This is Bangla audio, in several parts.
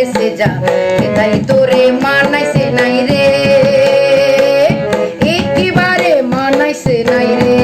দেশে যা তাই তোরে মানাইছে নাই রে একেবারে মানাইছে নাই রে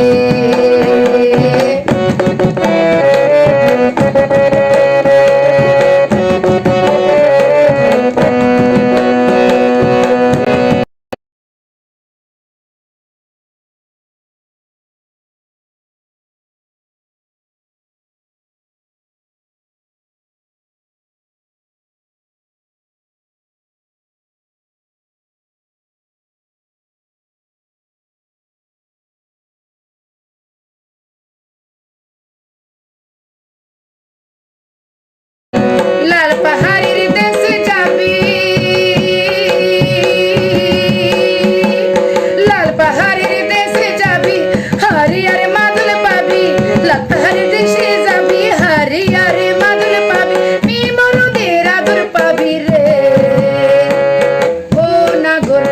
লাল পাহাড়ের দেশে যাবি লাল পাহাড়ের দেশে যাবি হরিয়ারে মাদুল পাবি লাল পাহাড়ের দেশে যাবি হরিয়ারে মাদুল পাবি মিমরুদের আদর পাবি রে ও নাগর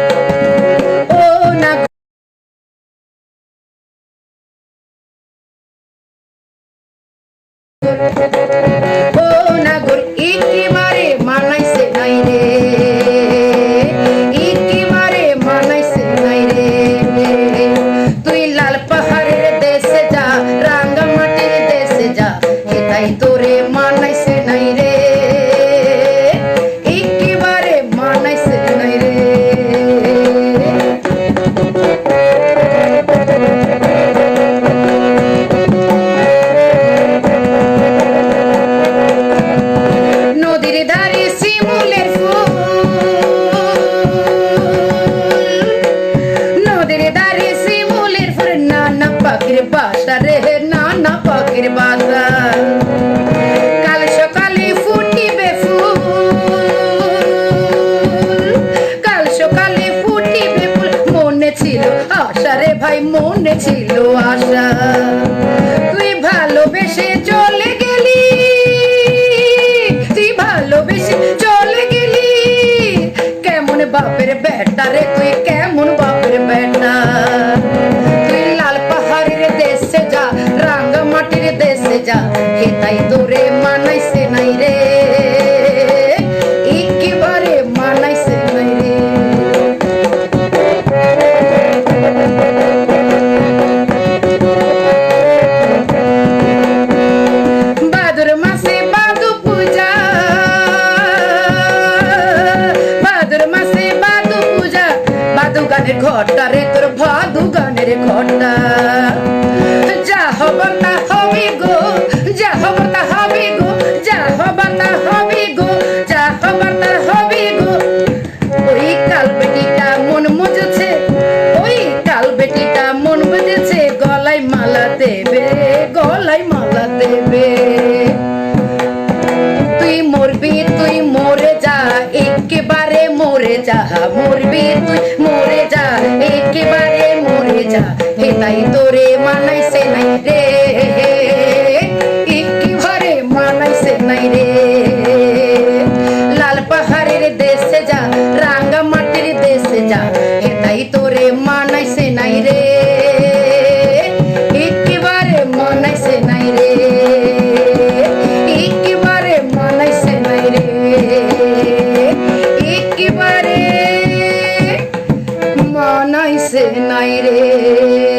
ও নাগর ও নাগর একেবারে মানাইছে নাই রে একেবারে মানাইছে নাই রে তুই লাল পাহাড়ের দেশে যা রাঙ্গা মাটির দেশে যা তাই তোরে মানাইছে নাই রে একেবারে মানাইছে নাই রে নদীর ধারে শিমুলের ফুল নদীর ধারে শিমুলের ফুল নানা পাখির বাসা রে নানা পাখির বাসা কাল সকালে ফুটিবে ফুল কাল সকালে ফুটিবে ফুল মনে ছিল আশা রে ভাই মনে ছিল আশা তুই ভালোবেসে চলে গেলি তুই ভালোবেসে চলে গেলি কেমন বাপের বেটা রে তুই কেমন বাপের বেটা তুই লাল পাহাড়ের দেশে যা রাঙ্গা মাটির দেশে যা তাই তোরে মানাইছে নাই রে একেবারে মানাইছে নাই রে ভাদ্র মাসে বাদু পূজা ভাদ্র মাসে বাদু পূজা বাদু গানের ঘটা রে তোর ভাদু গানের ঘটা যা হবার তা হবে গো যা হবার তা হবে গো যা হবার তা হবে গো যা হবার তা হবে গো ওই কাল বেটিটা মন মুজেছে ওই কাল বেটিটা মন বুঝেছে গলায় মালা দেবে গলায় মালা দেবে তুই মরবি তুই মরে যা একেবারে মরে যা মরবি তুই মরে যা একেবারে মরে যা তাই তোরে মানাইছে নাই রে একেবারে মানাইছে নাই রে লাল পাহাড়ের দেশে যা রাঙ্গা মাটির দেশে যা তাই তোরে মানাইছে নাই রে একেবারে মানাইছে নাই রে একেবারে মানাইছে নাই রে একেবারে মানাইছে নাই রে